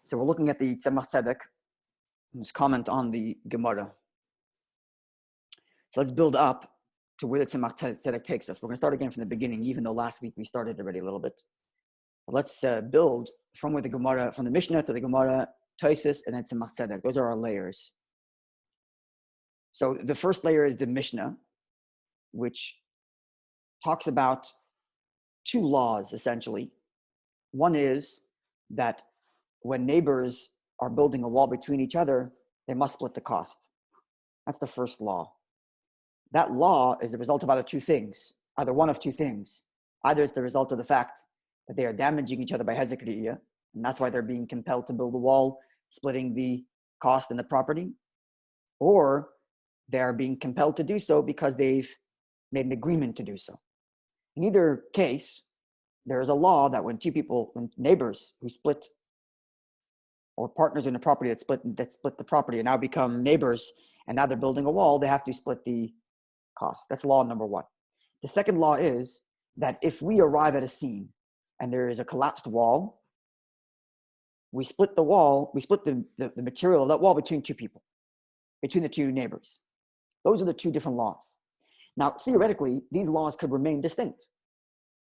So we're looking at the Tzemach Tzedek, his comment on the Gemara. So let's build up to where the Tzemach Tzedek takes us. We're going to start again from the beginning, even though last week we started already a little bit. But let's build from where the Gemara, from the Mishnah to the Gemara, Tosafos, and then Tzemach Tzedek. Those are our layers. So the first layer is the Mishnah, which talks about two laws, essentially. One is that when neighbors are building a wall between each other, they must split the cost. That's the first law. That law is the result of either one of two things. Either it's the result of the fact that they are damaging each other by hezek re'iyah, and that's why they're being compelled to build a wall, splitting the cost and the property, or they are being compelled to do so because they've made an agreement to do so. In either case, there is a law that when neighbors who split, or partners in a property that split the property and now become neighbors, and now they're building a wall, they have to split the cost. That's law number one. The second law is that if we arrive at a scene and there is a collapsed wall, we split the wall, we split the material of that wall between two people, between the two neighbors. Those are the two different laws. Now, theoretically, these laws could remain distinct.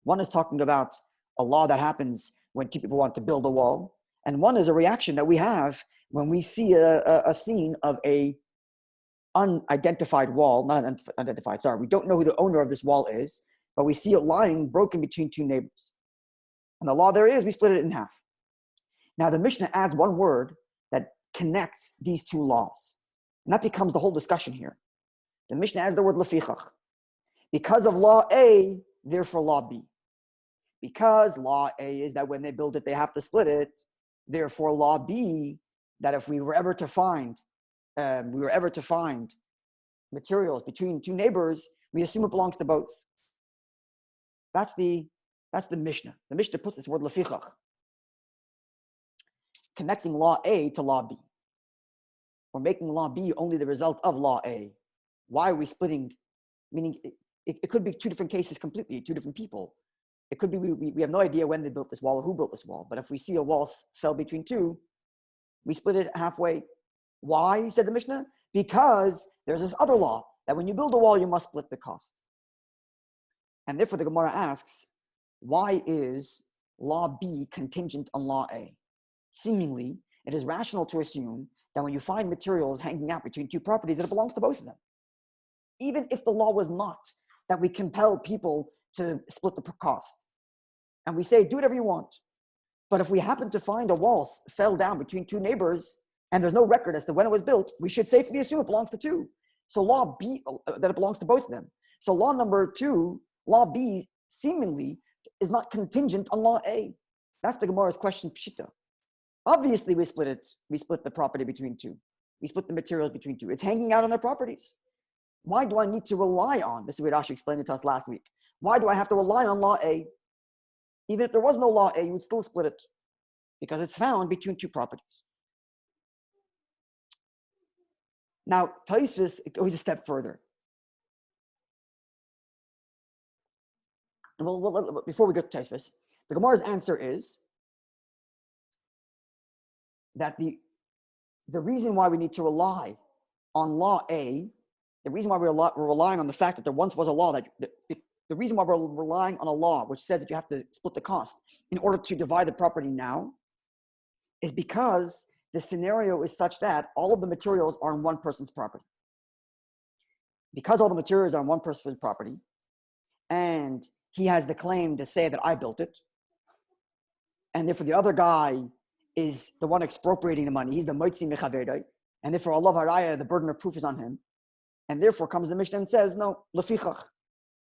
One is talking about a law that happens when two people want to build a wall, and one is a reaction that we have when we see a scene of a unidentified wall, not unidentified, sorry, we don't know who the owner of this wall is, but we see it lying broken between two neighbors. And the law there is, we split it in half. Now the Mishnah adds one word that connects these two laws, and that becomes the whole discussion here. The Mishnah adds the word Lfichach. Because of law A, therefore law B. Because law A is that when they build it, they have to split it. Therefore, law B, that if we were ever to find materials between two neighbors, we assume it belongs to both. That's the Mishnah. The Mishnah puts this word Lfichach, connecting law A to law B. We're making law B only the result of law A. Why are we splitting? Meaning, it could be two different cases completely, two different people. It could be we have no idea when they built this wall or who built this wall. But if we see a wall fell between two, we split it halfway. Why, said the Mishnah? Because there's this other law that when you build a wall, you must split the cost. And therefore the Gemara asks, why is law B contingent on law A? Seemingly, it is rational to assume that when you find materials hanging out between two properties, that it belongs to both of them. Even if the law was not that we compel people to split the cost. And we say, do whatever you want. But if we happen to find a wall fell down between two neighbors and there's no record as to when it was built, we should safely assume it belongs to two. So law B, that it belongs to both of them. So law number two, law B, seemingly is not contingent on law A. That's the Gemara's question, Pshita. Obviously we split the property between two. We split the materials between two. It's hanging out on their properties. Why do I need to rely on, this is what Rashi explained it to us last week. Why do I have to rely on law A? Even if there was no law A, you would still split it because it's found between two properties. Now, Tosafos goes a step further. Well, before we get to Tosafos, the Gemara's answer is that the reason why we need to rely on law A, the reason why we're relying on the fact that there once was a law the reason why we're relying on a law which says that you have to split the cost in order to divide the property now is because the scenario is such that all of the materials are on one person's property. Because all the materials are on one person's property, and he has the claim to say that I built it, and therefore the other guy is the one expropriating the money. He's the moitzi mechavedai, and therefore Allah haraya, the burden of proof is on him. And therefore comes the Mishnah and says, no, lefichach.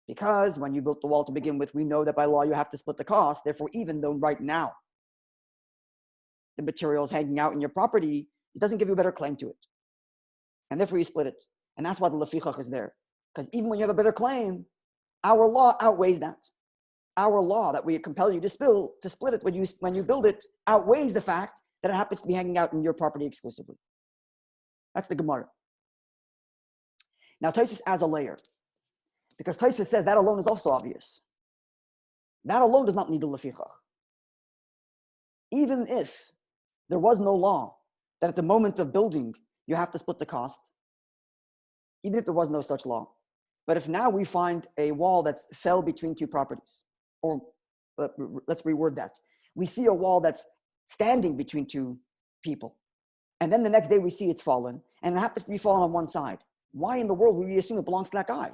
Because when you built the wall to begin with, we know that by law you have to split the cost. Therefore, even though right now the material is hanging out in your property, it doesn't give you a better claim to it. And therefore you split it. And that's why the lefichach is there. Because even when you have a better claim, our law outweighs that. Our law that we compel you to split it when you build it outweighs the fact that it happens to be hanging out in your property exclusively. That's the Gemara. Now Tosafos adds a layer. Because Tosafos says that alone is also obvious. That alone does not need the lefichach. Even if there was no law that at the moment of building, you have to split the cost, even if there was no such law. But if now we find a wall that's fell between two properties, or let's reword that. We see a wall that's standing between two people. And then the next day we see it's fallen, and it happens to be fallen on one side. Why in the world would we assume it belongs to that guy?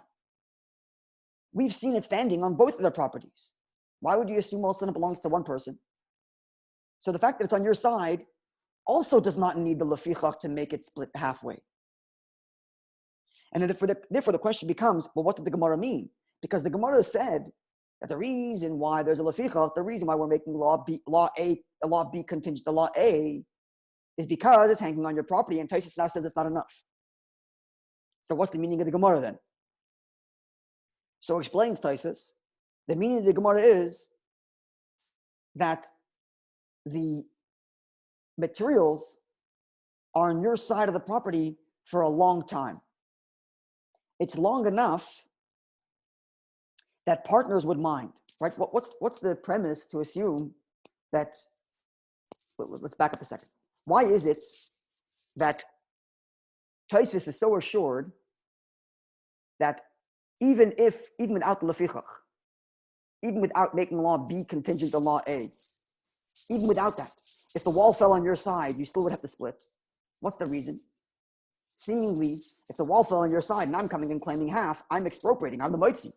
We've seen it standing on both of their properties. Why would you assume all of a sudden it belongs to one person? So the fact that it's on your side also does not need the Lefichach to make it split halfway. And then therefore the question becomes, well, what did the Gemara mean? Because the Gemara said that the reason why there's a Lefichach, the reason why we're making law B contingent to law A, is because it's hanging on your property, and Tosafos now says it's not enough. So what's the meaning of the Gemara then? So explains Tosafos, the meaning of the Gemara is that the materials are on your side of the property for a long time. It's long enough that partners would mind, right? What's the premise to assume that, let's back up a second. Why is it that Tosafos is so assured that even without the Lefichach, even without making law B contingent to law A, even without that, if the wall fell on your side, you still would have to split? What's the reason? Seemingly, if the wall fell on your side and I'm coming and claiming half, I'm expropriating, I'm the moitzi.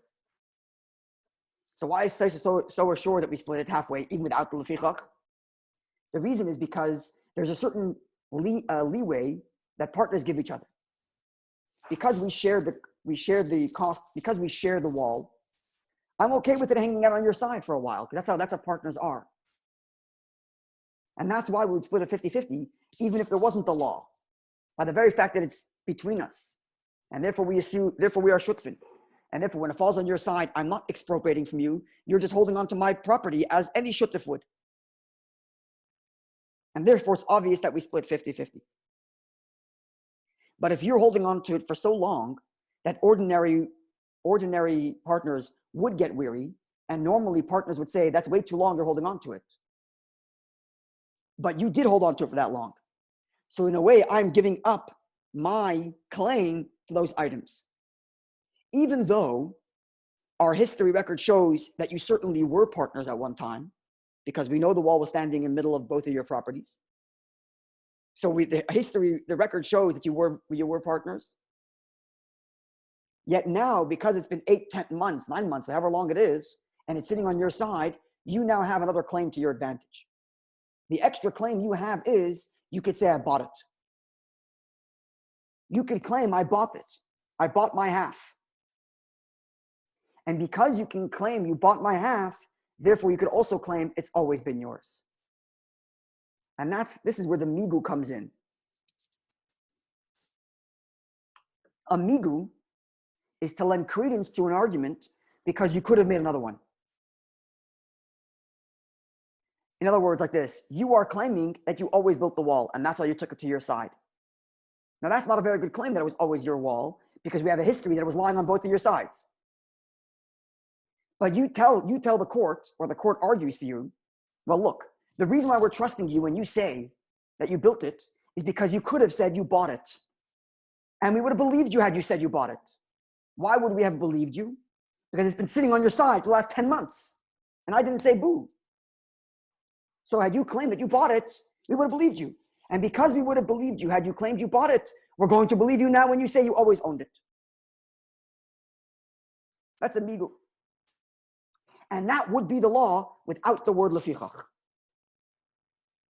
So why is Tosafos so assured that we split it halfway, even without the Lefichach? The reason is because there's a certain leeway that partners give each other. Because we share the cost, because we share the wall, I'm okay with it hanging out on your side for a while, because that's how partners are. And that's why we would split it 50-50, even if there wasn't the law, by the very fact that it's between us. And therefore we are HaShutfin. And therefore when it falls on your side, I'm not expropriating from you, you're just holding on to my property as any shutef would. And therefore it's obvious that we split 50-50. But if you're holding on to it for so long that ordinary partners would get weary, and normally partners would say, that's way too long, you're holding on to it. But you did hold on to it for that long. So in a way, I'm giving up my claim to those items. Even though our history record shows that you certainly were partners at one time, because we know the wall was standing in the middle of both of your properties. So the record shows that you were partners. Yet now, because it's been 8, 10 months, 9 months, however long it is, and it's sitting on your side, you now have another claim to your advantage. The extra claim you have is, you could say, I bought it. You could claim, I bought it. I bought my half. And because you can claim you bought my half, therefore you could also claim it's always been yours. And this is where the migu comes in. A migu is to lend credence to an argument because you could have made another one. In other words, like this, you are claiming that you always built the wall and that's why you took it to your side. Now that's not a very good claim that it was always your wall, because we have a history that it was lying on both of your sides. But you tell the court, or the court argues for you, well, look, the reason why we're trusting you when you say that you built it is because you could have said you bought it. And we would have believed you had you said you bought it. Why would we have believed you? Because it's been sitting on your side for the last 10 months. And I didn't say boo. So had you claimed that you bought it, we would have believed you. And because we would have believed you had you claimed you bought it, we're going to believe you now when you say you always owned it. That's a migu. And that would be the law without the word lefichach.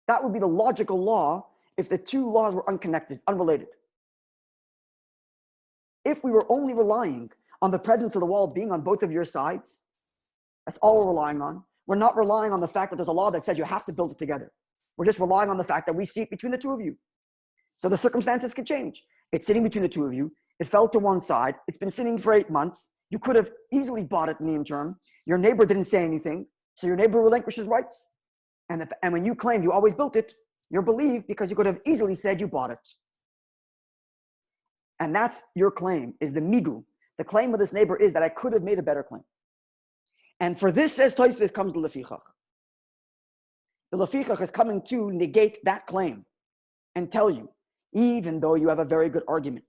That would be the logical law if the two laws were unconnected, unrelated. If we were only relying on the presence of the wall being on both of your sides, that's all we're relying on. We're not relying on the fact that there's a law that says you have to build it together. We're just relying on the fact that we see it between the two of you. So the circumstances could change. It's sitting between the two of you. It fell to one side. It's been sitting for 8 months. You could have easily bought it in the interim. Your neighbor didn't say anything. So your neighbor relinquished his rights. And when you claimed you always built it, you're believed because you could have easily said you bought it. And that's your claim, is the migu. The claim of this neighbor is that I could have made a better claim. And for this, says Tosafos, comes the lefichach. The Lefikach is coming to negate that claim and tell you, even though you have a very good argument,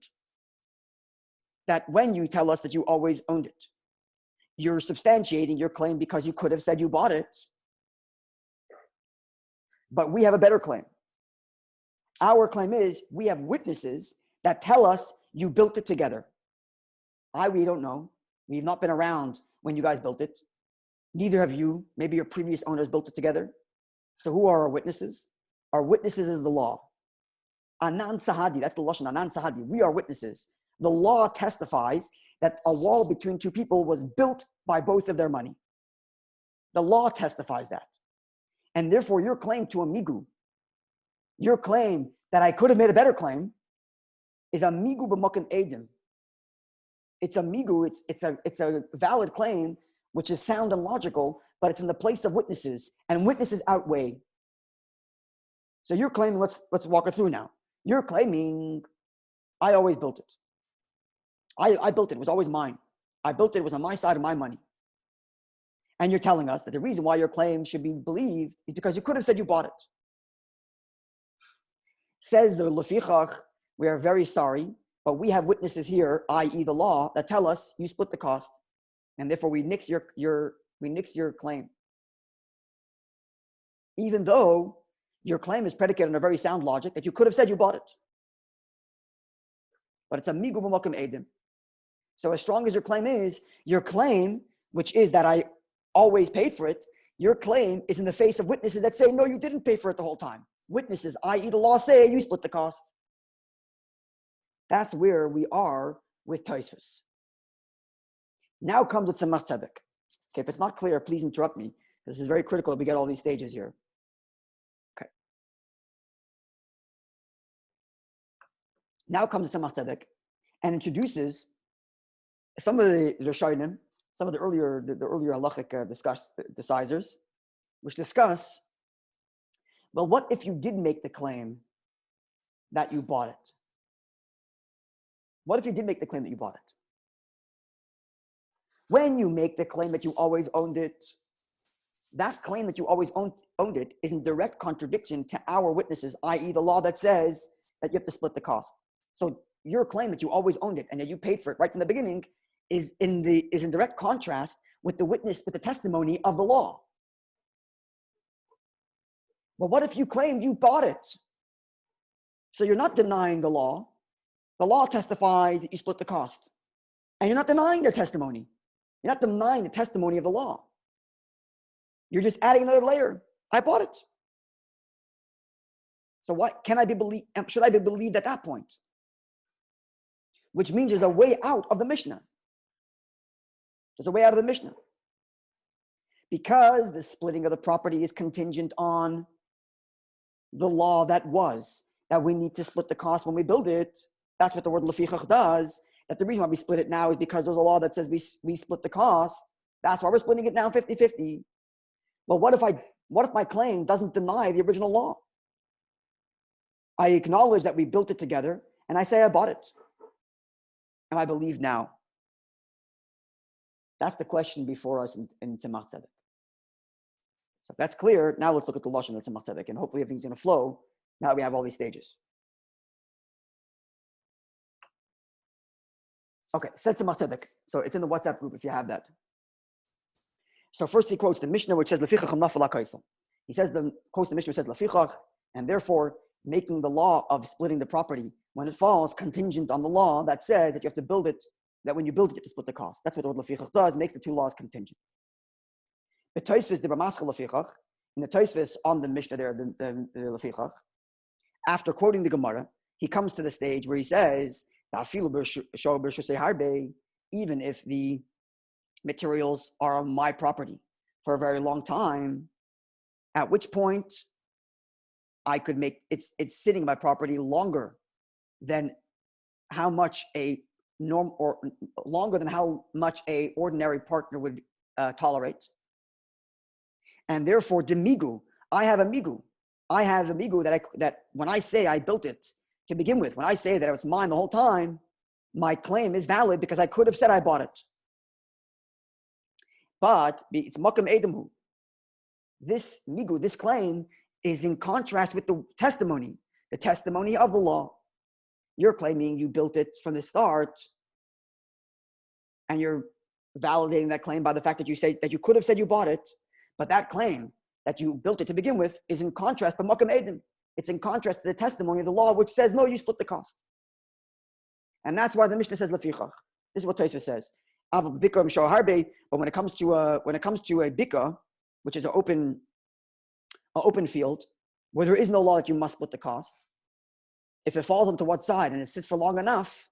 that when you tell us that you always owned it, you're substantiating your claim because you could have said you bought it. But we have a better claim. Our claim is we have witnesses that tell us you built it together. We don't know. We've not been around when you guys built it. Neither have you. Maybe your previous owners built it together. So who are our witnesses? Our witnesses is the law. Anan Sahadi, that's the Lashon, Anan Sahadi. We are witnesses. The law testifies that a wall between two people was built by both of their money. The law testifies that. And therefore, your claim to a migu, your claim that I could have made a better claim, is a migu b'mokem edim. It's a migu, it's a valid claim, which is sound and logical, but it's in the place of witnesses, and witnesses outweigh. So you're claiming, let's walk it through now. You're claiming, I always built it. I built it. It was always mine. I built it. It was on my side of my money. And you're telling us that the reason why your claim should be believed is because you could have said you bought it. Says the Lefikach, we are very sorry, but we have witnesses here, i.e. the law, that tell us you split the cost. And therefore we nix your claim. Even though your claim is predicated on a very sound logic that you could have said you bought it. But it's a migu b'mokem edim. So as strong as your claim is, your claim, which is that I always paid for it, your claim is in the face of witnesses that say, no, you didn't pay for it the whole time. Witnesses, i.e. the law, say you split the cost. That's where we are with Tosafos. Now comes the Tzemach Tzedek. Okay, if it's not clear, please interrupt me. This is very critical that we get all these stages here. Okay. Now comes the Tzemach Tzedek and introduces some of the Rishonim, some of the earlier halachic decisors, which discuss, well, what if you did make the claim that you bought it? What if you did make the claim that you bought it? When you make the claim that you always owned it, that claim that you always owned it is in direct contradiction to our witnesses, i.e. the law that says that you have to split the cost. So your claim that you always owned it and that you paid for it right from the beginning is in direct contrast with the testimony of the law. But what if you claimed you bought it? So you're not denying the law. The law testifies that you split the cost. And you're not denying their testimony. You're not denying the testimony of the law. You're just adding another layer. I bought it. So what should I be believed at that point? Which means there's a way out of the Mishnah. There's a way out of the Mishnah. Because the splitting of the property is contingent on the law that we need to split the cost when we build it. That's what the word Lefikach does. That the reason why we split it now is because there's a law that says we split the cost. That's why we're splitting it now 50-50. Well, what if my claim doesn't deny the original law? I acknowledge that we built it together, and I say I bought it. Am I believed now? That's the question before us in Tzemach Tzedek. So if that's clear, now let's look at the Lashon of Tzemach Tzedek, and hopefully everything's going to flow. Now we have all these stages. Okay, said Tzemach Tzedek. So it's in the WhatsApp group if you have that. So first he quotes the Mishnah which says Lefichach nafal hakaisel. He quotes the Mishnah which says Lefichach, and therefore making the law of splitting the property when it falls contingent on the law that said that you have to build it, that when you build it, you have to split the cost. That's what the word Lefichach does, makes the two laws contingent. The Tosafos, the Ramaschal Lefichach, in the Tosafos on the Mishnah there, the Lefichach, after quoting the Gemara, he comes to the stage where he says, even if the materials are on my property for a very long time, at which point I could make it's sitting on my property longer than how much a ordinary partner would tolerate. And therefore, demigu, I have a migu that when I say I built it to begin with, when I say that it was mine the whole time, my claim is valid because I could have said I bought it. But it's makam edemu. this migu, this claim, is in contrast with the testimony of the law. You're claiming you built it from the start, and you're validating that claim by the fact that you say that you could have said you bought it, but that claim that you built it to begin with is in contrast, but makam edim. It's in contrast to the testimony of the law, which says, no, you split the cost. And that's why the Mishnah says, Lefirach. This is what Tosafos says. But when it comes to a bika, which is an open field, where there is no law that you must split the cost, if it falls onto one side and it sits for long enough,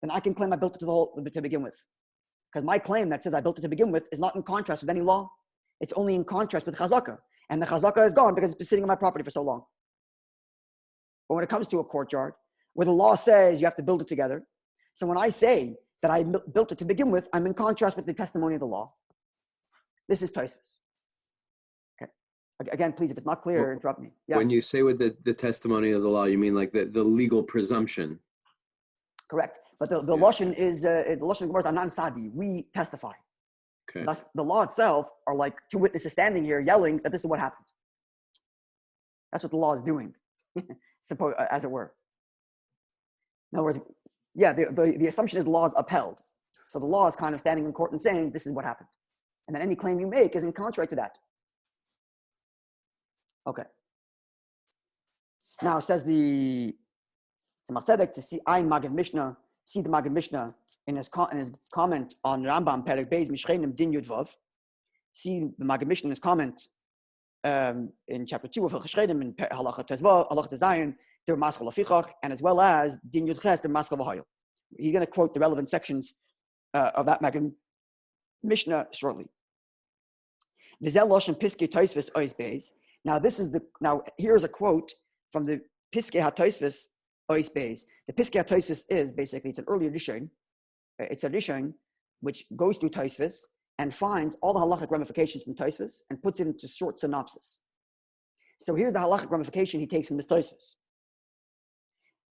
then I can claim I built it to begin with. Because my claim that says I built it to begin with is not in contrast with any law. It's only in contrast with chazaka. And the chazaka is gone because it's been sitting on my property for so long. But when it comes to a courtyard, where the law says you have to build it together, so when I say that I built it to begin with, I'm in contrast with the testimony of the law. This is Tosafos. Okay. Again, please, if it's not clear, interrupt me. Yeah. When you say with the testimony of the law, you mean like the legal presumption? Correct. But the Lashon is, the Lashon Gemara is anan sadi. We testify. Okay. Thus, the law itself are like two witnesses standing here yelling that this is what happened. That's what the law is doing, as it were. In other words, yeah, the assumption is the law is upheld. So the law is kind of standing in court and saying this is what happened. And then any claim you make is in contrary to that. Okay. Now says the Tzemach Tzedek to see Ein Magid Mishnah, see the Magid Mishnah in his comment on Rambam Perek Beis Mishchenim Din Yud Vav. See the Magid Mishnah in his comment in chapter 2 of HaShutfin in Halacha Tezvav, Halacha Tezayin, der Maschal Lfichach, and as well as Din Yud Ches, der Maschal V'Hayil. He's going to quote the relevant sections of that Magid Mishnah shortly. V'zel Loshen Piskei Tosafos Ois Beis. Now here's a quote from the Piskei HaTosafos Ois Beis. The Piskei HaTosafos is basically, it's an early edition. It's an edition which goes through Tosafos and finds all the halachic ramifications from Tosafos and puts it into short synopsis. So here's the halachic ramification he takes from this Tosafos.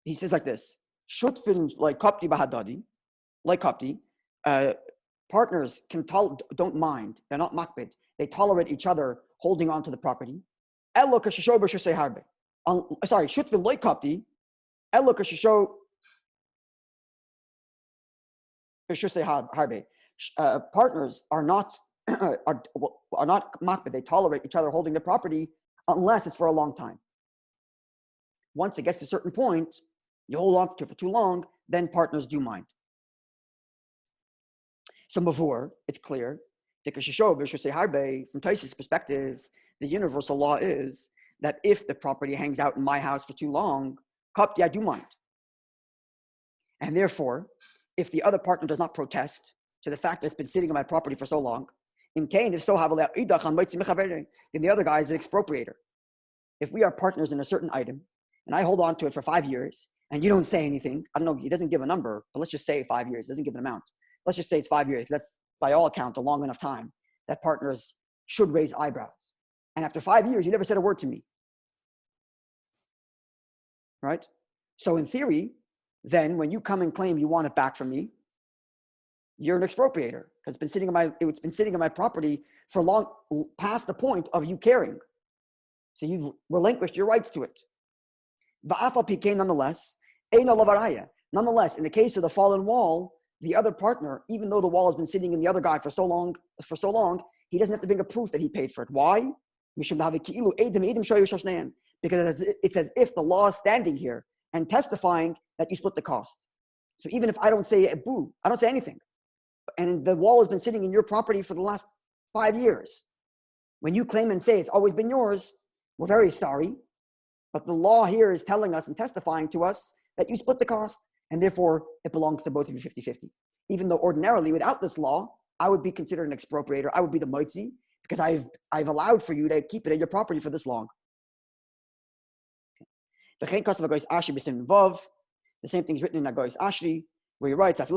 He says like this: Shutfin like kapti bahadadi, like kapti, partners don't mind. They're not makbid. They tolerate each other holding on to the property. Sorry, shutfin like kapti, elok shisho harbe. Partners are not makbid. They tolerate each other holding the property unless it's for a long time. Once it gets to a certain point, you hold on to it for too long, then partners do mind. So before, it's clear, from Tosafos' perspective, the universal law is that if the property hangs out in my house for too long, kapti, I do mind. And therefore, if the other partner does not protest to the fact that it's been sitting on my property for so long, then the other guy is an expropriator. If we are partners in a certain item, and I hold on to it for 5 years, and you don't say anything, I don't know, he doesn't give a number, but let's just say 5 years, doesn't give an amount. Let's just say it's 5 years. That's, by all accounts, a long enough time that partners should raise eyebrows. And after 5 years, you never said a word to me. Right? So in theory, then when you come and claim you want it back from me, you're an expropriator, because it's been sitting on my property for long, past the point of you caring. So you've relinquished your rights to it. Nonetheless, in the case of the fallen wall, the other partner, even though the wall has been sitting in the other guy for so long, he doesn't have to bring a proof that he paid for it. Why? Because it's as if the law is standing here and testifying that you split the cost. So even if I don't say a boo, I don't say anything, and the wall has been sitting in your property for the last 5 years, when you claim and say it's always been yours, we're very sorry, but the law here is telling us and testifying to us that you split the cost, and therefore it belongs to both of you 50-50. Even though ordinarily, without this law, I would be considered an expropriator. I would be the moitzi, because I've allowed for you to keep it in your property for this long. The same thing is written in Agois Ashri, where he writes that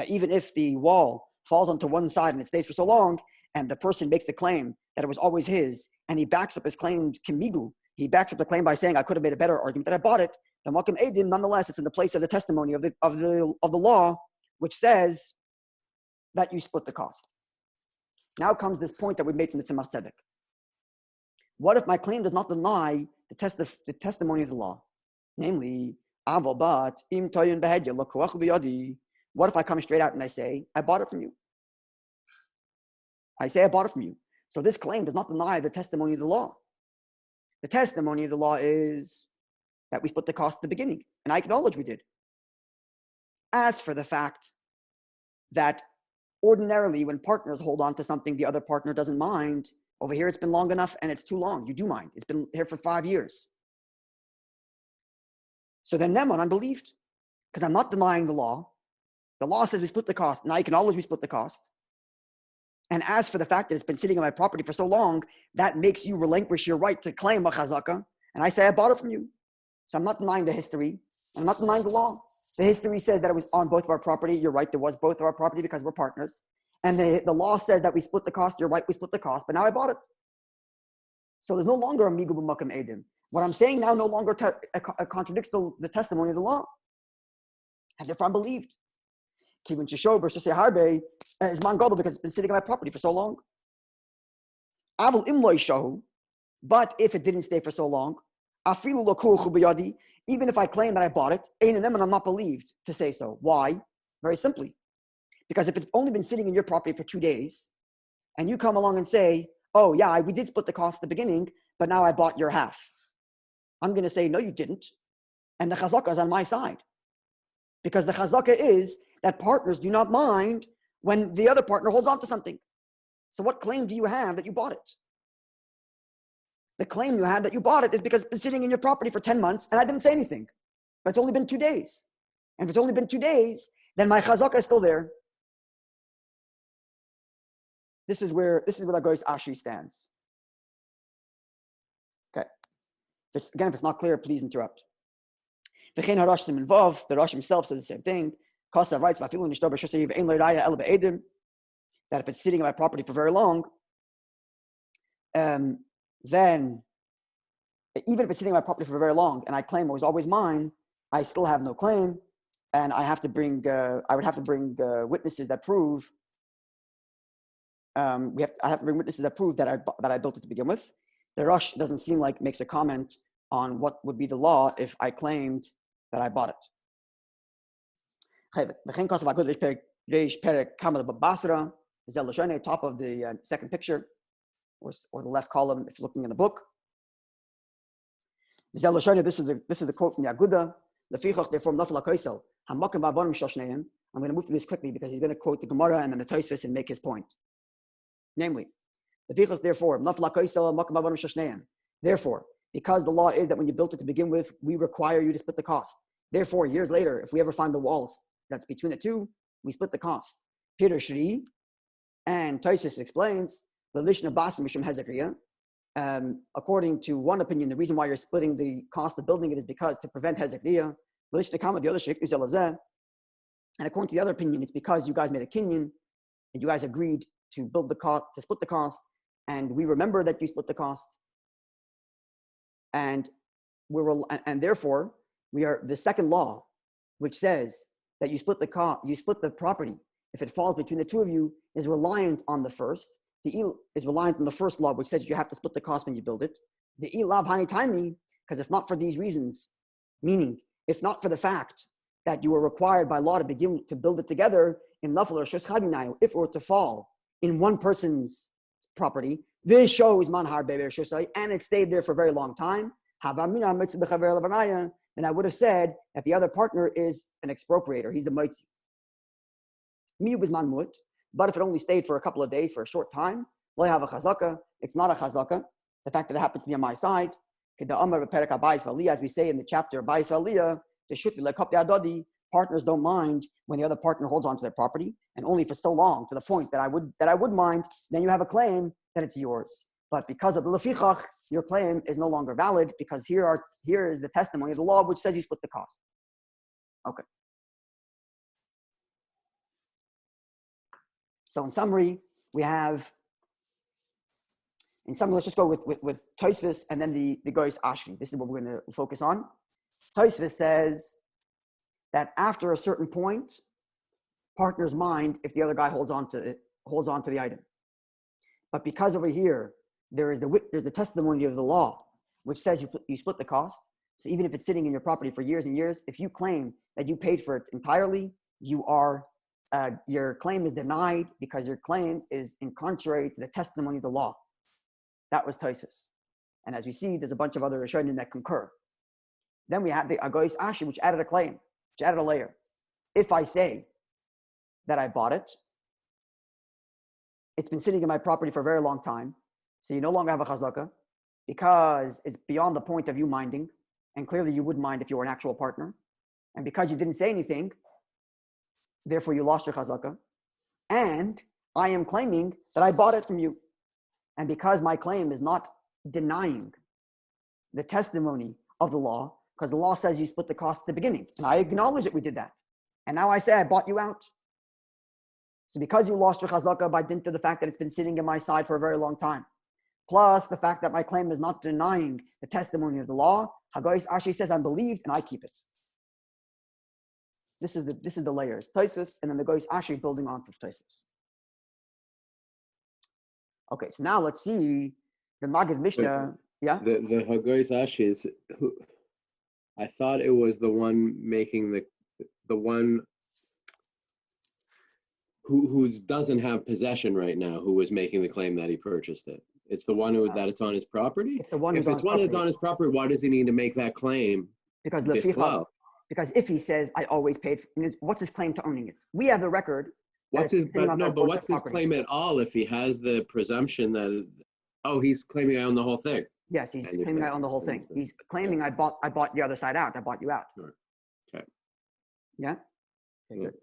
even if the wall falls onto one side and it stays for so long, and the person makes the claim that it was always his, and he backs up his claim kimigu, he backs up the claim by saying, I could have made a better argument that I bought it, then Malkim Eidim, nonetheless, it's in the place of the testimony of the law, which says that you split the cost. Now comes this point that we made from the Tzemach Tzedek. What if my claim does not deny the testimony of the law? Namely, what if I come straight out and I say, I bought it from you? I say I bought it from you. So this claim does not deny the testimony of the law. The testimony of the law is that we split the cost at the beginning, and I acknowledge we did. As for the fact that ordinarily when partners hold on to something the other partner doesn't mind, over here it's been long enough and it's too long. You do mind. It's been here for 5 years. So then Neman, I'm believed, because I'm not denying the law. The law says we split the cost, and I acknowledge we split the cost. And as for the fact that it's been sitting on my property for so long, that makes you relinquish your right to claim a chazaka. And I say I bought it from you. So I'm not denying the history. I'm not denying the law. The history says that it was on both of our property. You're right, there was both of our property because we're partners. And the law says that we split the cost. You're right, we split the cost. But now I bought it. So there's no longer a migu b'makam edim. What I'm saying now no longer contradicts the testimony of the law. And therefore I'm believed. Kivin Shisho versus Harbe is mangodo because it's been sitting on my property for so long. Avul imloy shahu, but if it didn't stay for so long, afilu lokul chubiyadi, even if I claim that I bought it, ein and I'm not believed to say so. Why? Very simply, because if it's only been sitting in your property for 2 days, and you come along and say, "Oh yeah, we did split the cost at the beginning, but now I bought your half," I'm going to say, "No, you didn't," and the chazaka is on my side, because the chazaka is that partners do not mind when the other partner holds on to something. So what claim do you have that you bought it? The claim you have that you bought it is because it's been sitting in your property for 10 months and I didn't say anything. But it's only been 2 days. And if it's only been 2 days, then my chazaka is still there. This is where the Goy's Ashi stands. Okay. If it's not clear, please interrupt. The Rashi himself says the same thing. Kosa writes, that if it's sitting on my property for very long, then even if it's sitting on my property for very long and I claim it was always mine, I still have no claim, and I would have to bring witnesses that prove. I have to bring witnesses that prove that I built it to begin with. The Rosh doesn't seem like makes a comment on what would be the law if I claimed that I bought it. Basra, top of the second picture, or the left column if you're looking in the book. This is the quote from the Aguda. Lפיכך, therefore, nafla kaisel. I'm going to move through this quickly because he's going to quote the Gemara and then the Tosafos and make his point. Namely, lפיכך, therefore, nafla kaisel. Therefore, because the law is that when you built it to begin with, we require you to split the cost. Therefore, years later, if we ever find the walls that's between the two, we split the cost. Peter Shri and Tosafos explains the Lishna Basra Mishum Hezekriya. According to one opinion, the reason why you're splitting the cost of building it is because to prevent Hezekriya. The Kama, the other Sheikh, is Elazeh. And according to the other opinion, it's because you guys made a kinyan and you guys agreed to build the cost, to split the cost, and we remember that you split the cost, and therefore we are the second law, which says that you split the cost, you split the property if it falls between the two of you, is reliant on the first. The il is reliant on the first law, which says you have to split the cost when you build it. The ilav hani taimi, because if not for these reasons, meaning if not for the fact that you were required by law to begin to build it together in nafal or shus, if it were to fall in one person's property, this shows manhar beber shusai, and it stayed there for a very long time. Then I would have said that the other partner is an expropriator. He's the mitzi. But if it only stayed for a couple of days, for a short time, it's not a chazaka. The fact that it happens to be on my side, as we say in the chapter, partners don't mind when the other partner holds on to their property, and only for so long, to the point that I would mind, then you have a claim that it's yours. But because of the lפיכך, your claim is no longer valid, because here is the testimony of the law which says you split the cost. Okay. So in summary, let's just go with Tosafos and then the Goy's Ashi. This is what we're going to focus on. Tosafos says that after a certain point, partners mind if the other guy holds on to the item. But because over here, there's the testimony of the law, which says you split the cost. So even if it's sitting in your property for years and years, if you claim that you paid for it entirely, your claim is denied because your claim is in contrary to the testimony of the law. That was Tosafos. And as we see, there's a bunch of other Rishonim that concur. Then we have the Agois Ashi, which added a claim, which added a layer. If I say that I bought it, it's been sitting in my property for a very long time, so you no longer have a chazaka because it's beyond the point of you minding, and clearly you would mind if you were an actual partner. And because you didn't say anything, therefore you lost your chazaka. And I am claiming that I bought it from you. And because my claim is not denying the testimony of the law, because the law says you split the cost at the beginning, and I acknowledge that we did that. And now I say I bought you out. So because you lost your chazaka by dint of the fact that it's been sitting in my side for a very long time, plus the fact that my claim is not denying the testimony of the law, Hagois Ashi says I'm believed and I keep it. This is the layers. Tosafos, and then the Gois Ashi building on to Tosafos. Okay, so now let's see the Maggid Mishnah. Yeah? The Hagois Ashi is who? I thought it was the one making the one who doesn't have possession right now, who was making the claim that he purchased it. It's the one that it's on his property? It's the one if it's one that's on his property, why does he need to make that claim? Because lפיכך, because if he says I always paid, what's his claim to owning it? We have the record. What's his claim at all if he has the presumption that he's claiming I own the whole thing? Yes, he's claiming I own the whole thing. He's claiming I bought the other side out. I bought you out. Sure. Okay. Yeah? Okay, good.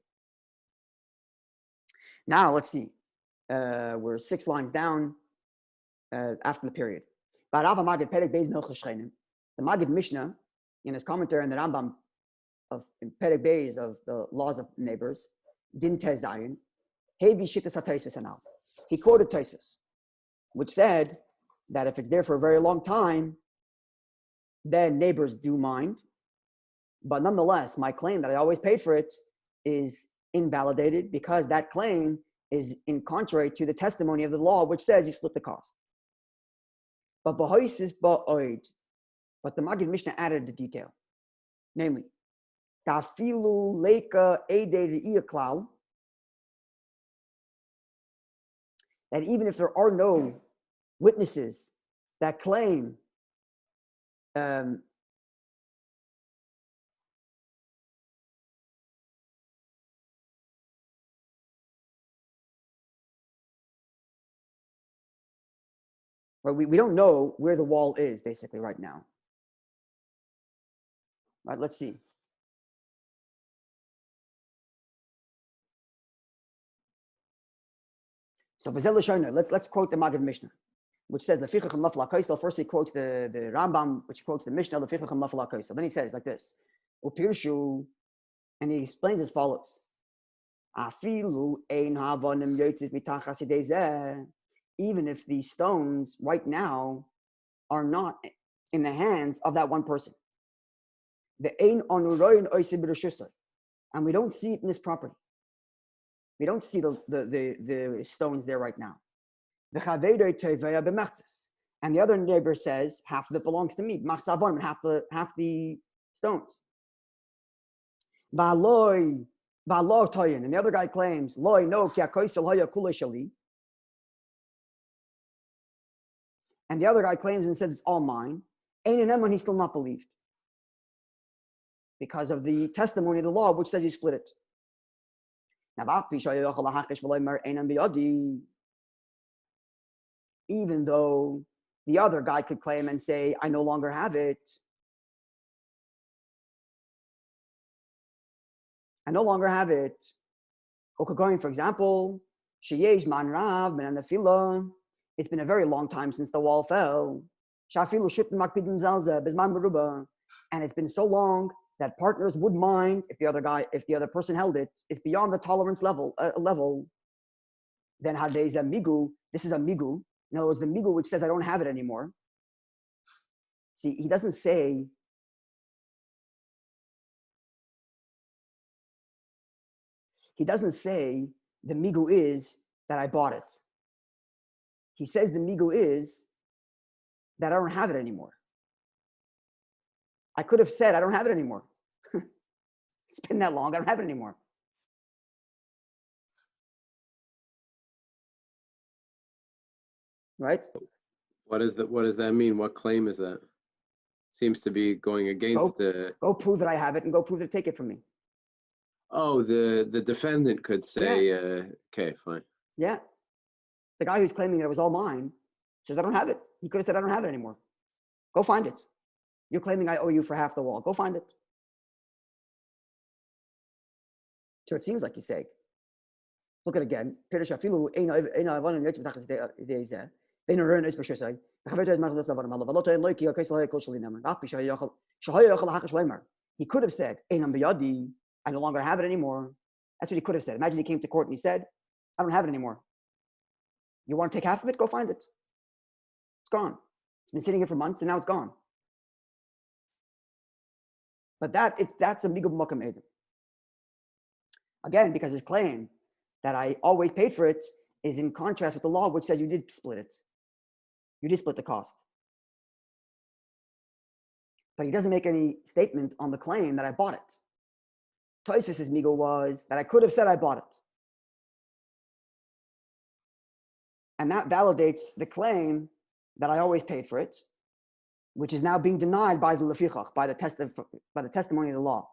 Now let's see. We're 6 lines down after the period. The Maggid Mishnah, in his commentary on the Rambam in Perek Beis of the laws of neighbors, Din Tez Zayin, Hevi Shittas HaTosafos Hanal. He quoted Tosafos, which said that if it's there for a very long time, then neighbors do mind. But nonetheless, my claim that I always paid for it is invalidated because that claim is in contrary to the testimony of the law, which says you split the cost. But the Maggid Mishnah added the detail, namely, Tafilu Leika Ede Klal, that even if there are no witnesses that claim we don't know where the wall is basically right now. Right, let's see. So let's quote the Maggid Mishnah, which says lפיכך lafla kaisel. First he quotes the Rambam, which quotes the Mishnah lפיכך lafla kaisel. Then he says like this, Upirshu, and he explains as follows: Afilu ein havonim yotzis mitachas yedei zeh. Even if these stones right now are not in the hands of that one person, the ein onuroin oisib b'reshusay, and we don't see it in this property. We don't see the stones there right now. And the other neighbor says, half of it belongs to me. Half the stones. And the other guy claims, Loi, no, and the other guy claims and says it's all mine. When he's still not believed. Because of the testimony of the law, which says you split it. Even though the other guy could claim and say, I no longer have it. I no longer have it. Going, for example, it's been a very long time since the wall fell. And it's been so long that partners would mind if the other person held it. It's beyond the tolerance level. Then hadez a migu. This is a migu. In other words, the migu which says I don't have it anymore. See, he doesn't say. He doesn't say the migu is that I bought it. he says the migu is that I don't have it anymore. I could have said I don't have it anymore. It's been that long, I don't have it anymore. Right? What does that mean? What claim is that? Seems to be going against the. Go prove that I have it, and go prove that take it from me. Oh, the defendant could say, okay, fine. Yeah. The guy who's claiming that it was all mine says I don't have it. He could have said I don't have it anymore. Go find it. You're claiming I owe you for half the wall. Go find it. So it seems like you say. Look at it again. He could have said, I no longer have it anymore. That's what he could have said. Imagine he came to court and he said, I don't have it anymore. You want to take half of it? Go find it. It's gone. It's been sitting here for months and now it's gone. But that's a migub makam edim. Again, because his claim that I always paid for it is in contrast with the law, which says you did split it. You did split the cost. But he doesn't make any statement on the claim that I bought it. Tosafos' migo was that I could have said I bought it. And that validates the claim that I always paid for it, which is now being denied by the lefechach, by the testimony of the law.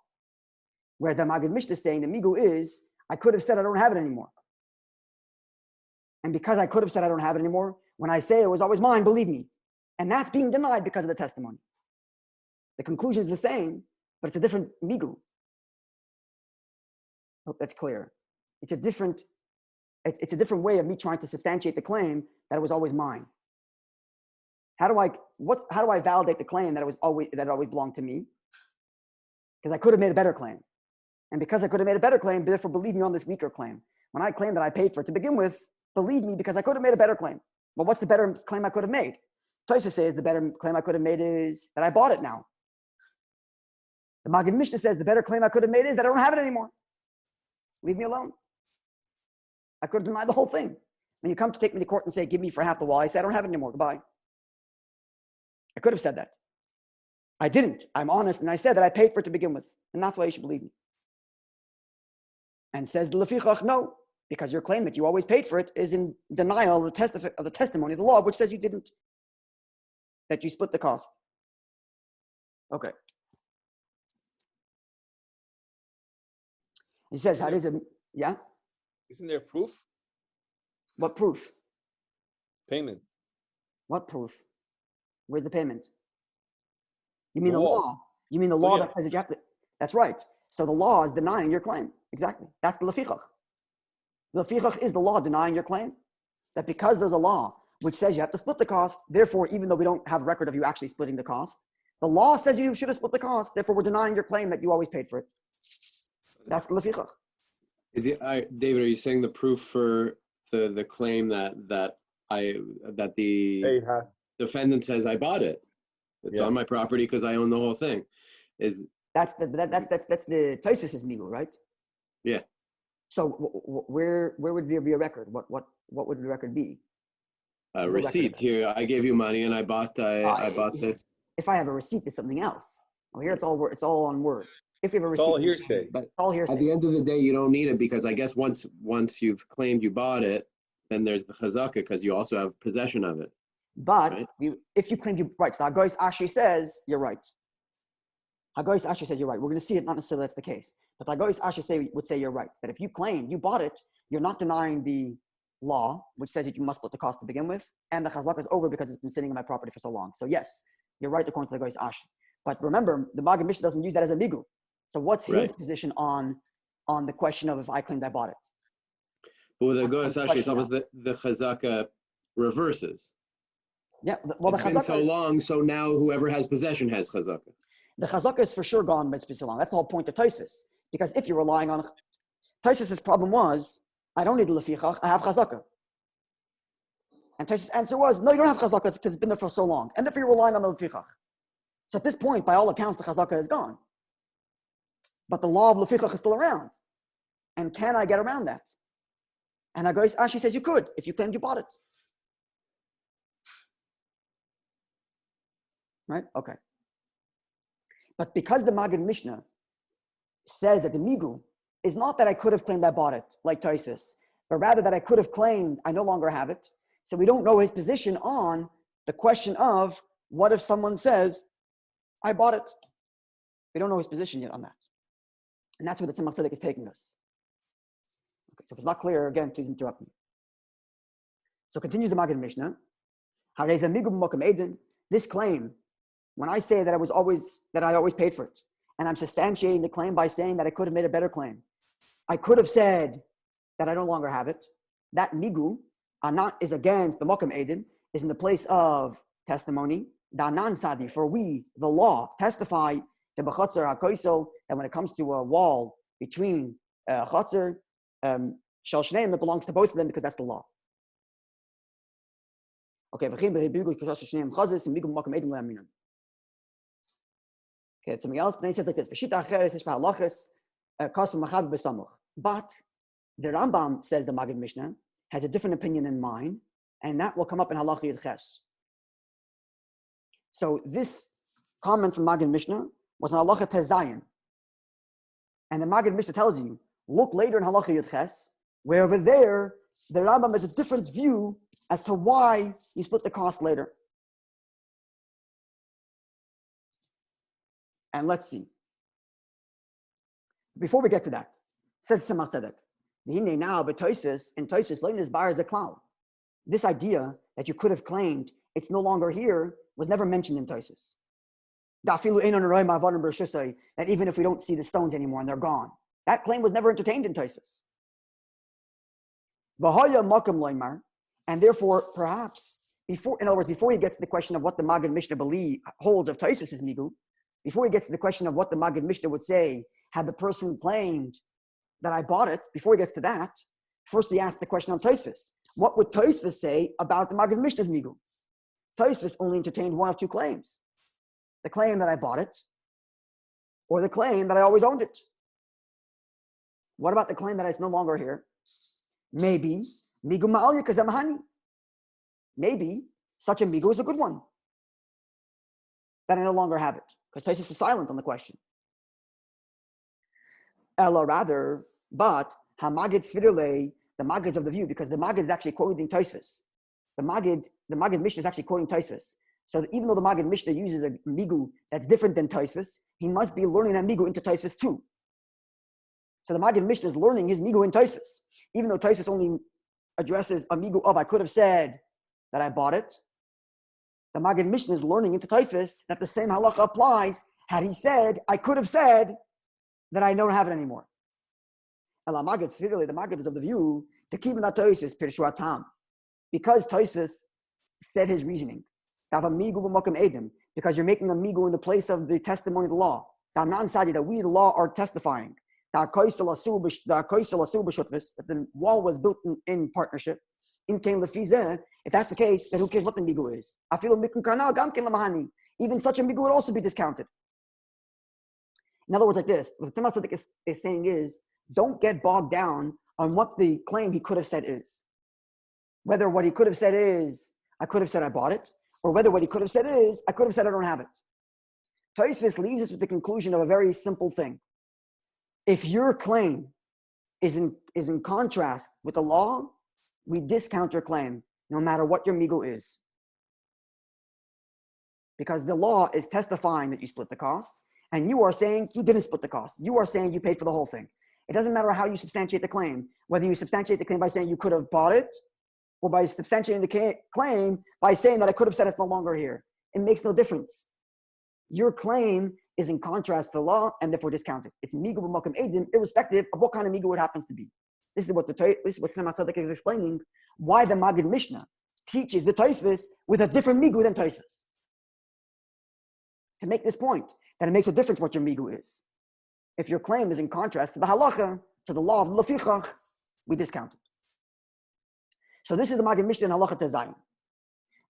Whereas the Maggid Mishnah is saying the migu is, I could have said I don't have it anymore. And because I could have said I don't have it anymore, when I say it was always mine, believe me. And that's being denied because of the testimony. The conclusion is the same, but it's a different migu. I hope that's clear. It's a different way of me trying to substantiate the claim that it was always mine. How do I validate the claim that it always belonged to me? Because I could have made a better claim. And because I could have made a better claim, therefore believe me on this weaker claim. When I claim that I paid for it to begin with, believe me because I could have made a better claim. Well, what's the better claim I could have made? Tosafos says the better claim I could have made is that I bought it now. The Maggid Mishnah says the better claim I could have made is that I don't have it anymore. Leave me alone. I could have denied the whole thing. When you come to take me to court and say, give me for half the wall, I say, I don't have it anymore. Goodbye. I could have said that. I didn't. I'm honest, and I said that I paid for it to begin with. And that's why you should believe me. And says the Lefechach, no, because your claim that you always paid for it is in denial of the testimony of the law, which says you didn't. That you split the cost. Okay. He says, how does it, yeah? Isn't there proof? What proof? Payment. What proof? Where's the payment? You mean the law? You mean the law that says that you have to? That's right. So the law is denying your claim. Exactly. That's the lefechach. The lefechach is the law denying your claim. That because there's a law which says you have to split the cost, therefore, even though we don't have record of you actually splitting the cost, the law says you should have split the cost. Therefore, we're denying your claim that you always paid for it. That's the lefechach. David, are you saying the proof for the claim that the defendant says I bought it? It's on my property because I own the whole thing. That's the Tosafos' migu, right? Yeah. So where would there be a record? What would the record be? A receipt. Here, I gave you money and I bought the. If I have a receipt, it's something else. Oh, here it's all on word. If you have a receipt, it's all hearsay. But it's all hearsay. At the end of the day, you don't need it because I guess once you've claimed you bought it, then there's the chazaka because you also have possession of it. But right? If you claim you right, so Hagoyis Ashi says you're right. Hagoyis Ashi says you're right. We're going to see it. Not necessarily that's the case, but Hagoyis Ashi would say you're right. That if you claim you bought it, you're not denying the law, which says that you must split the cost to begin with, and the chazaka is over because it's been sitting in my property for so long. So yes, you're right according to the Hagoyis Ashi. But remember, the Maggid Mishnah doesn't use that as a migu. So what's his position on the question of if I claimed I bought it? But with the Hagoyis Ashi, it's almost the chazaka reverses. Yeah, the chazaka. It's been so long, so now whoever has possession has chazaka. The chazaka is for sure gone, but it's been so long. That's the whole point of Tosafos. Because if you're relying on Tosafos' problem was, I don't need the lefechach, I have chazaka. And Tosafos' answer was, no, you don't have chazaka because it's been there for so long. And if you're relying on the lefechach. So at this point, by all accounts, the chazaka is gone. But the law of lefechach is still around. And can I get around that? And Hagoyis Ashi says you could if you claimed you bought it. Right? Okay. But because the Maggid Mishnah says that the migu is not that I could have claimed I bought it, like Tosafos, but rather that I could have claimed I no longer have it. So we don't know his position on the question of what if someone says, I bought it. We don't know his position yet on that. And that's where the Tzemach Tzedek is taking us. Okay, so if it's not clear, again, please interrupt me. So continues the Maggid Mishnah. This claim, when I say that I always paid for it, and I'm substantiating the claim by saying that I could have made a better claim. I could have said that I no longer have it. That migu is against the mokum edin, is in the place of testimony. Danan sadi, for we, the law, testify to b'chotzer hakoisel, that when it comes to a wall between chotzer, shel shneim, it belongs to both of them because that's the law. Okay, okay, something else. Then he says like this: but the Rambam says the Maggid Mishnah has a different opinion in mine, and that will come up in Halacha Yud Ches. So this comment from Maggid Mishnah was in Halacha Tezayin, and the Maggid Mishnah tells you, look later in Halacha Yud Ches, where over there the Rambam has a different view as to why you split the cost later. And let's see. Before we get to that, says Tzemach Tzedek, now but Tosafos, in Tosafos, Leinis Bar is a cloud. This idea that you could have claimed it's no longer here was never mentioned in Tosafos. That even if we don't see the stones anymore and they're gone, that claim was never entertained in Tosafos. And therefore, perhaps, before he gets to the question of what the Maggid Mishnah holds of Tosafos' migu, before he gets to the question of what the Maggid Mishnah would say had the person claimed that I bought it, before he gets to that, first he asks the question of Tosafos. What would Tosafos say about the Maggid Mishnah's migu? Tosafos only entertained one of two claims. The claim that I bought it, or the claim that I always owned it. What about the claim that it's no longer here? Maybe migu ma'alya kazamahani. Maybe such a migu is a good one. That I no longer have it. Because Tosafos is silent on the question. Ella rather, but Hamagid Svirle, the Magids of the view, because the Magid is actually quoting Tosafos. The Magid Mishnah is actually quoting Tosafos. So that even though the Magid Mishnah uses a migu that's different than Tosafos, he must be learning that migu into Tosafos too. So the Magid Mishnah is learning his migu in Tosafos. Even though Tosafos only addresses a migu of I could have said that I bought it, the Magid Mishnah is learning into Tosafos that the same halacha applies had he said, I could have said that I don't have it anymore. The Magid is of the view to keep in that Tosafos Pirshu Tam. Because Tosafos said his reasoning, because you're making a migu in the place of the testimony of the law, that we, the law, are testifying. That the wall was built in partnership. If that's the case, then who cares what the migu is? Even such a migu would also be discounted. In other words, like this, what Tzemach Tzedek is saying is, don't get bogged down on what the claim he could have said is. Whether what he could have said is, I could have said I bought it, or whether what he could have said is, I could have said I don't have it. Tosafos leaves us with the conclusion of a very simple thing. If your claim is in contrast with the law, we discount your claim, no matter what your migu is. Because the law is testifying that you split the cost, and you are saying you didn't split the cost. You are saying you paid for the whole thing. It doesn't matter how you substantiate the claim, whether you substantiate the claim by saying you could have bought it, or by substantiating the claim by saying that I could have said it's no longer here. It makes no difference. Your claim is in contrast to the law and therefore discounted. It's migu b'makom edim, irrespective of what kind of migu it happens to be. This is what Tzemach Tzedek is explaining, why the Maggid Mishnah teaches the Tosafos with a different migu than Tosafos. To make this point, that it makes a difference what your migu is. If your claim is in contrast to the halacha, to the law of Lefechach, we discount it. So this is the Maggid Mishnah in Halacha Tezayin.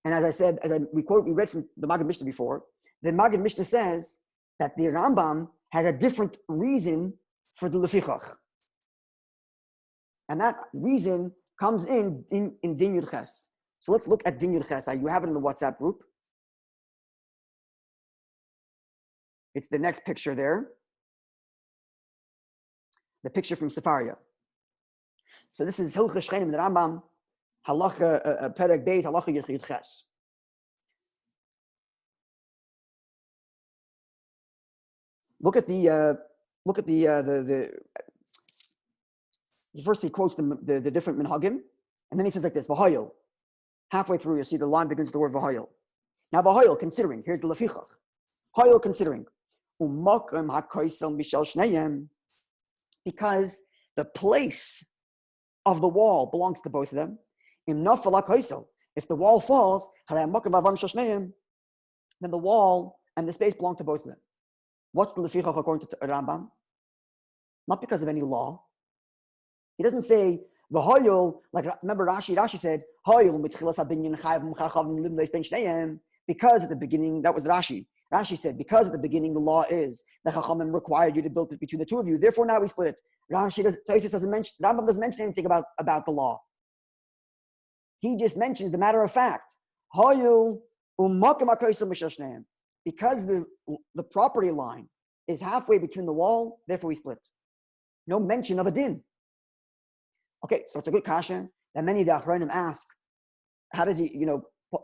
And as I said, we read from the Maggid Mishnah before, the Maggid Mishnah says that the Rambam has a different reason for the Lefechach. And that reason comes in Din Yud Ches. So let's look at Din Yud Ches. You have it in the WhatsApp group. It's the next picture there. The picture from Sefaria. So this is Hilchos Shchenim, the Rambam, Halacha Perek Beis, Halacha Yud Ches. Look at the first he quotes the different minhagim, and then he says like this: V'hayil. Halfway through, you see the line begins with the word v'hayil. Now v'hayil, considering, here's the lefichach. Hayil, considering, u'makom ha'koisel mishal shneihem, because the place of the wall belongs to both of them. Im nafal ha'koisel, if the wall falls, then the wall and the space belong to both of them. What's the lefichach according to Rambam? Not because of any law. He doesn't say v'hayil, like remember Rashi said hayil mitchilas habinyan chayv m'chachav limleis ben shneihem, because at the beginning, that was Rashi. Rashi said because at the beginning the law is the chachamim required you to build it between the two of you. Therefore now we split it. Tosafos doesn't mention, Rambam doesn't mention anything about the law. He just mentions the matter of fact. Hayil u'makom ha'koisel mishal shneihem, because the property line is halfway between the wall. Therefore we split. No mention of a din. Okay, so it's a good kasha. And many of the Achronim ask, how does he,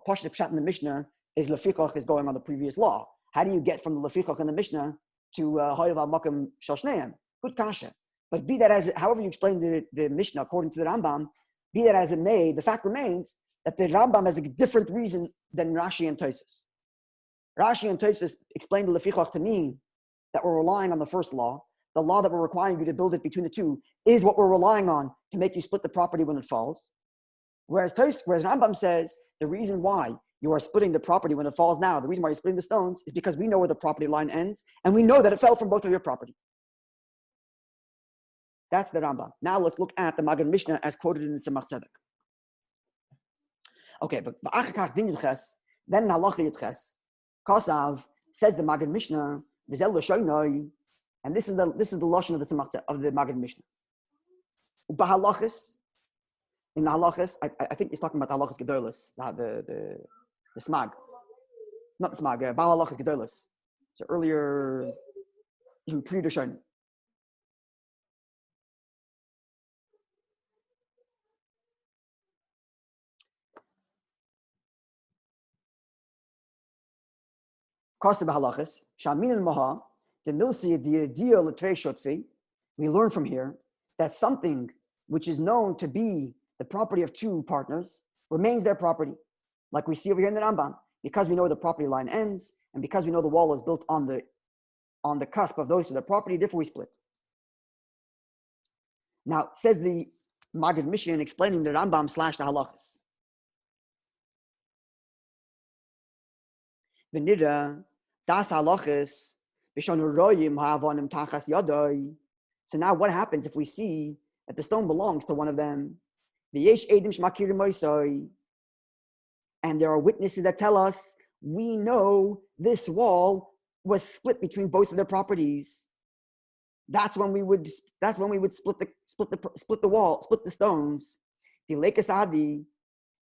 Pashut Pshat in the Mishnah is Lefichach is going on the previous law. How do you get from the Lefichach in the Mishnah to Hayav HaMakom Shel Shneim? Good kasha. But be that as it, however you explain the Mishnah according to the Rambam, be that as it may, the fact remains that the Rambam has a different reason than Rashi and Tosafos. Rashi and Tosafos explained the Lefichach to mean that we're relying on the first law. The law that we're requiring you to build it between the two is what we're relying on to make you split the property when it falls. Whereas Rambam says the reason why you are splitting the property when it falls now, the reason why you're splitting the stones is because we know where the property line ends and we know that it fell from both of your property. That's the Rambam. Now let's look at the Magen Mishnah as quoted in the Tzemach Tzedek. Okay, but then in Halacha Yud Ches, Kosav says the Magen Mishnah, and this is the lashon of the Tzemach of the Magen Mishnah. U'bahalachis, in the halachis, I think he's talking about the halachis gedolos, the smag, not the smag, bahalachis gedolos. So earlier, even pre-Dushan. Kosav bahalachis, shamin and maha. The milsi the ideal HaShutfin, we learn from here that something which is known to be the property of two partners remains their property. Like we see over here in the Rambam, because we know where the property line ends, and because we know the wall is built on the cusp of those to the property, therefore we split. Now, says the Magen Mishnah explaining the Rambam / the halachas. V'nira das halachas. So now what happens if we see that the stone belongs to one of them? And there are witnesses that tell us we know this wall was split between both of their properties. That's when we would split the wall, split the stones.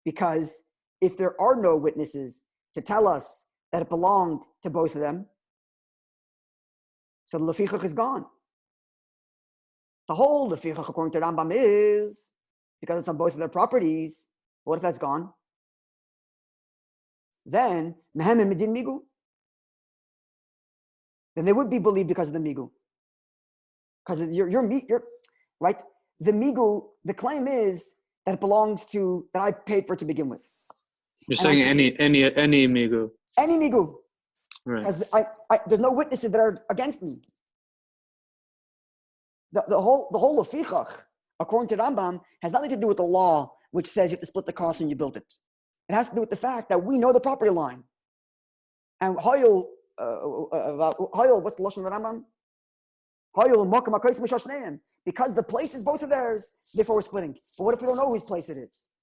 Because if there are no witnesses to tell us that it belonged to both of them, so the lefichach is gone. The whole lefichach, according to Rambam, is because it's on both of their properties. What if that's gone? Then mehem and medin migu. Then they would be believed because of the migu. Because you're right. The migu, the claim is that it belongs to that I paid for it to begin with. You're saying any migu. Any migu. Right. Because there's no witnesses that are against me. The whole lefichach, according to Rambam, has nothing to do with the law, which says you have to split the cost when you build it. It has to do with the fact that we know the property line. And hayil, what's the lashon of the Rambam? Hayil makom ha'kois mishal shneim. Because the place is both of theirs, therefore we're splitting. But what if we don't know whose place it is?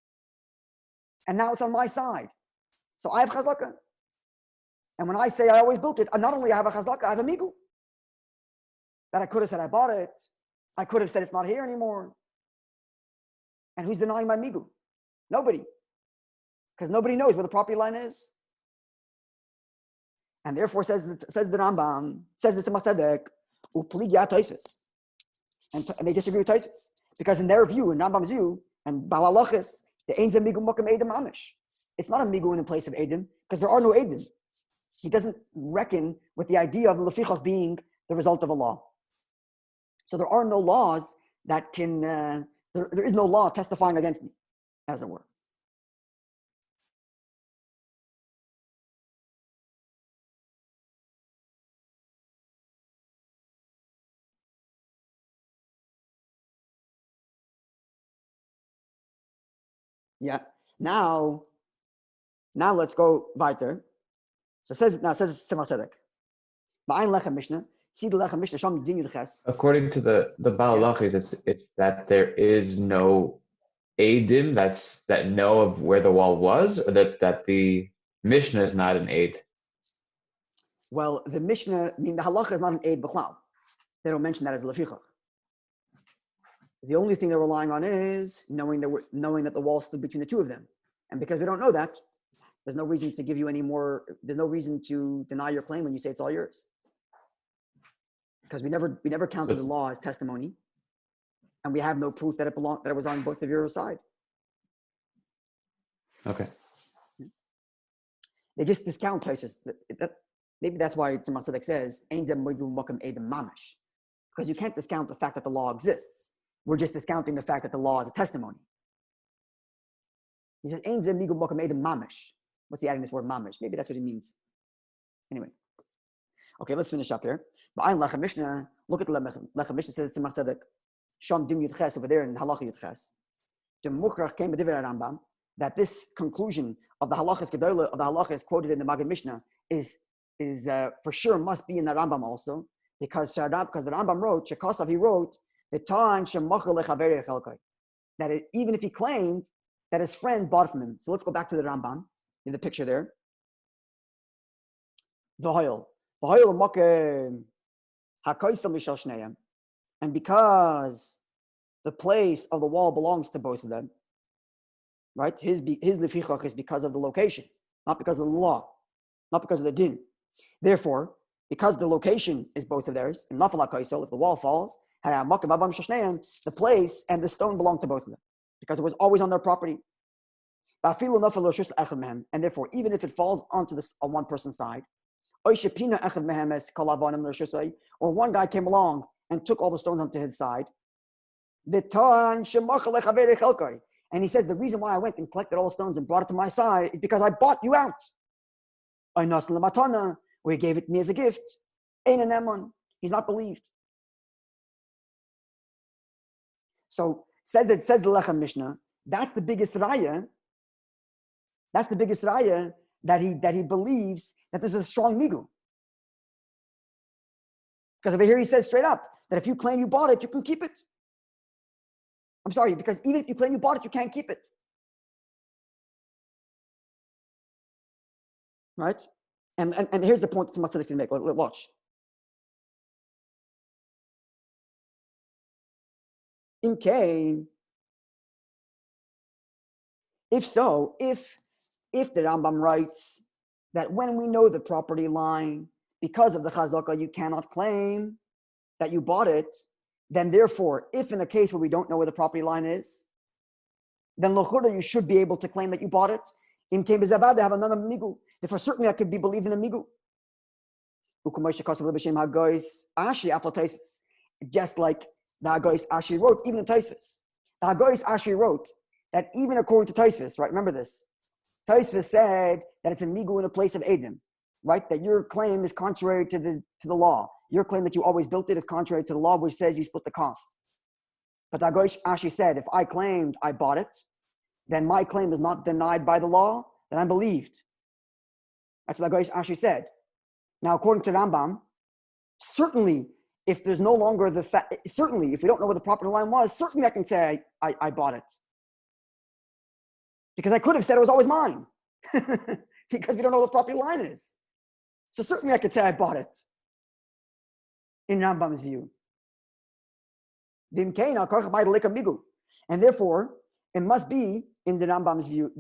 And now it's on my side. So I have chazaka. And when I say I always built it, not only I have a chazaka, I have a migu. That I could have said I bought it. I could have said it's not here anymore. And who's denying my migu? Nobody. Because nobody knows where the property line is. And therefore says the Rambam, says the Tzemach Tzedek, Upligya Tosafos. And they disagree with Tosafos. Because in their view, in Rambam's view, and Balalachis, the Ein Zeh Migu Mokem Edom Amish. It's not a Migu in the place of Edom, because there are no Edom. He doesn't reckon with the idea of Lefikoch being the result of a law. So there are no laws that can, there is no law testifying against me, as it were. Yeah. Now let's go weiter. So it says Tzemach Tzedek. Ba'ayin Lechem Mishnah. See the Lechem Mishnah. Sham Din Yud Ches. According to the Balachis, it's that there is no Eidim that know of where the wall was, or that the Mishnah is not an Eid. Well, the Mishnah, the halacha is not an Eid b'chlal. They don't mention that as Lefikoch. The only thing they're relying on is knowing that the wall stood between the two of them. And because we don't know that, there's no reason to give you any more, there's no reason to deny your claim when you say it's all yours. Because we never counted the law as testimony. And we have no proof that it was on both of your side. Okay. They just discount Tosafos. Maybe that's why Tzemach Tzedek says, Ein Zeh Migu Mokem Edom Mamash. Because you can't discount the fact that the law exists. We're just discounting the fact that the law is a testimony. He says, Ein Zeh Migu Mokem Edom Mamash. What's he adding this word mamash? Maybe that's what he means. Anyway. Okay, let's finish up here. Ba'ayin Lechem Mishnah. Look at the Lechem Mishnah. Says Tzemach Tzedek. Sham Dim Yud Ches over there in Halacha Yud Ches. The Mukhrach came with Rambam that this conclusion of the Halachas Gedolah of the Halachas quoted in the Maggid Mishnah is for sure must be in the Rambam also, because the Rambam wrote, Shekosav, he wrote, that even if he claimed that his friend bought from him. So let's go back to the Rambam in the picture there. And because the place of the wall belongs to both of them, right? His lefichach is because of the location, not because of the law, not because of the din. Therefore, because the location is both of theirs, and if the wall falls, the place and the stone belong to both of them, because it was always on their property. And therefore, even if it falls on one person's side, or one guy came along and took all the stones onto his side, and he says, the reason why I went and collected all the stones and brought it to my side is because I bought you out. Or he gave it to me as a gift. He's not believed. So says the Lechem Mishnah, that's the biggest raya. That's the biggest raya that he believes that this is a strong migu. Because over here he says straight up that if you claim you bought it, you can keep it. I'm sorry, because even if you claim you bought it, you can't keep it. Right? And here's the point that Tzemach Tzedek is going to make. Watch. In K, if the Rambam writes that when we know the property line, because of the chazakah, you cannot claim that you bought it, then therefore, if in a case where we don't know where the property line is, then lochura, you should be able to claim that you bought it. In K bezavad, they have another migu. Therefore, certainly I could be believed in a migu. Just like the Hagoyis Ashi wrote, even in Tosafos. The Hagoyis Ashi wrote that even according to Tosafos, right? Remember this. Tosafos said that it's a migu in a place of Edom, right? That your claim is contrary to the law. Your claim that you always built it is contrary to the law, which says you split the cost. But the Hagoyis Ashi said, if I claimed I bought it, then my claim is not denied by the law, then I'm believed. That's what the Hagoyis Ashi said. Now, according to Rambam, certainly, if there's no longer certainly, if we don't know where the property line was, certainly I can say I bought it. Because I could have said it was always mine. Because we don't know what the property line is. So certainly I could say I bought it. In Rambam's view. And therefore, it must be, in the Rambam's view,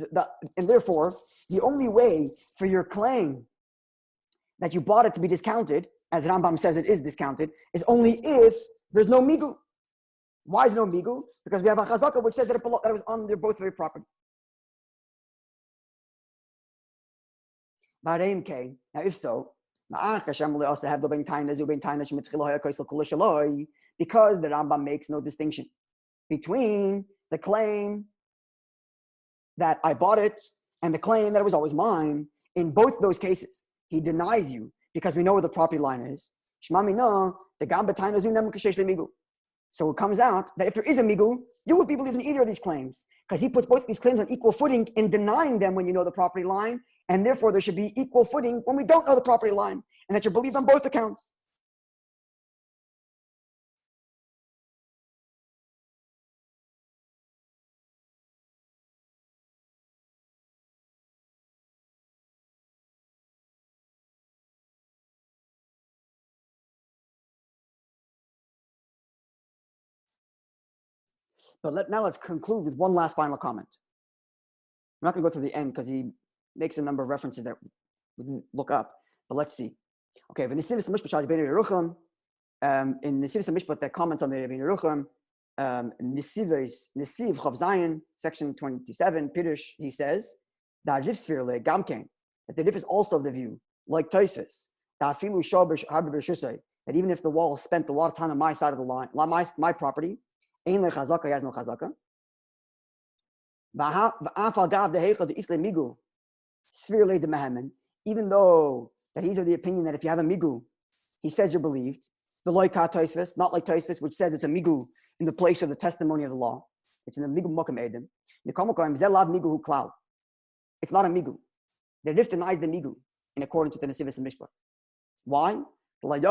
and therefore, the only way for your claim that you bought it to be discounted, as Rambam says it is discounted, is only if there's no migu. Why is no migu? Because we have a chazaka which says that it was on their both their property. Now, if so, because the Rambam makes no distinction between the claim that I bought it and the claim that it was always mine. In both those cases, he denies you because we know where the property line is. So it comes out that if there is a migu, you would be believing either of these claims, because he puts both these claims on equal footing in denying them when you know the property line, and therefore there should be equal footing when we don't know the property line, and that you believe on both accounts. But now let's conclude with one last final comment. I'm not going to go through the end because he makes a number of references that we didn't look up, but let's see. Okay, in the Nesiv Mishpat that comments on the Rabbi Yerucham, Nesiv Chav Zayin, section 27, Pirush, he says that the Rif is also of the view, like Tosafos, that even if the wall spent a lot of time on my side of the line, my property, he has no chazaka. Even though that he's of the opinion that if you have a migu, he says you're believed. The loika Tosafos, not like Tosafos, which says it's a migu in the place of the testimony of the law. It's in the migu mokam edim. It's not a migu. The Rif denies the migu in accordance with the Nesiv Mishpat. Why? Because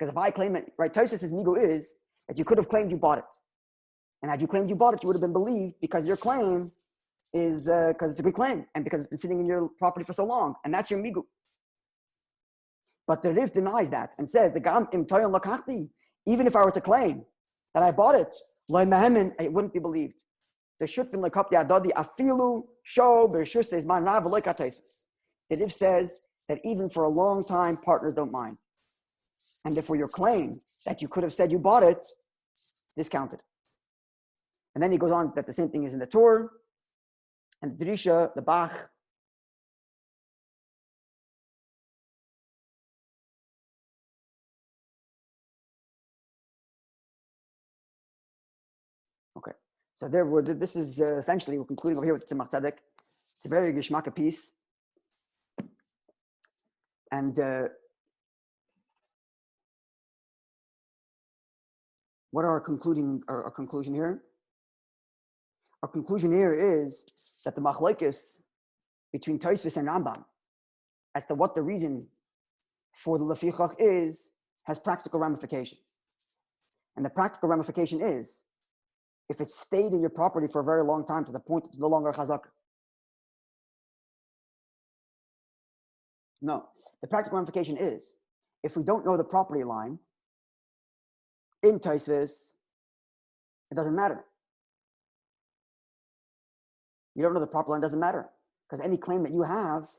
if I claim it, right, Tosafos' migu is that you could have claimed you bought it. And had you claimed you bought it, you would have been believed because your claim is, because it's a good claim and because it's been sitting in your property for so long. And that's your migu. But the Rif denies that and says, even if I were to claim that I bought it, it wouldn't be believed. The HaShutfin afilu show says the Rif says that even for a long time, partners don't mind. And therefore your claim that you could have said you bought it, discounted. And then he goes on that the same thing is in the Torah and the Drisha, the Bach. Okay, so this is essentially, we're concluding over here with Tzemach Tzedek. It's a very geshmaka piece. And what are our conclusion here? Our conclusion here is that the machlokes between Tosafos and Rambam as to what the reason for the lefikoch is has practical ramification. And the practical ramification is if it stayed in your property for a very long time to the point it's no longer chazak. No, the practical ramification is if we don't know the property line in Tosafos, it doesn't matter. You don't know the property line, doesn't matter. Because any claim that you have,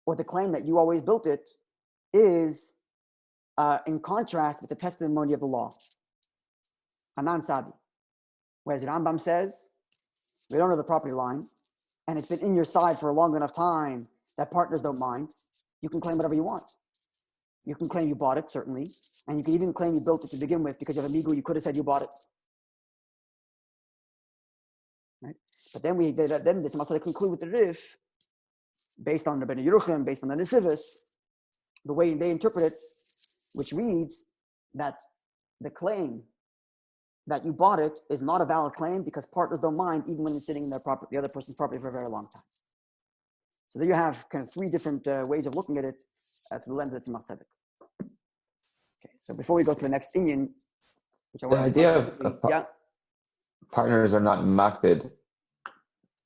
or the claim that you always built it, is in contrast with the testimony of the law. Anan Sabi. Whereas Rambam says, we don't know the property line, and it's been in your side for a long enough time that partners don't mind, you can claim whatever you want. You can claim you bought it, certainly, and you can even claim you built it to begin with because you have a migu, you could have said you bought it. Right? But then the Tzemach conclude with the Rif, based on the Ben Yeruchim, based on the Nesivos, the way they interpret it, which reads that the claim that you bought it is not a valid claim because partners don't mind even when it's sitting in their property, the other person's property for a very long time. So there you have kind of three different ways of looking at it through the lens of Tzemach Tzedek. Okay, so before we go to the next Inyan, which I The want idea of partners are not makbid.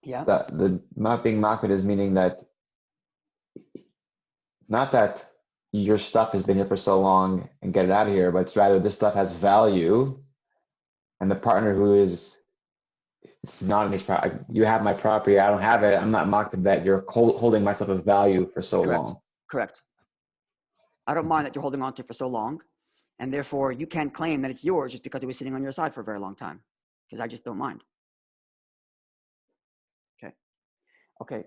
Yeah. That the not being makbid is meaning that not that your stuff has been here for so long and get it out of here, but it's rather this stuff has value, and the partner who is it's not in his property. You have my property. I don't have it. I'm not mocked that you're holding myself of value for so Correct. long. Correct. I don't mind that you're holding on to it for so long, and therefore you can't claim that it's yours just because it was sitting on your side for a very long time, because I just don't mind. Okay.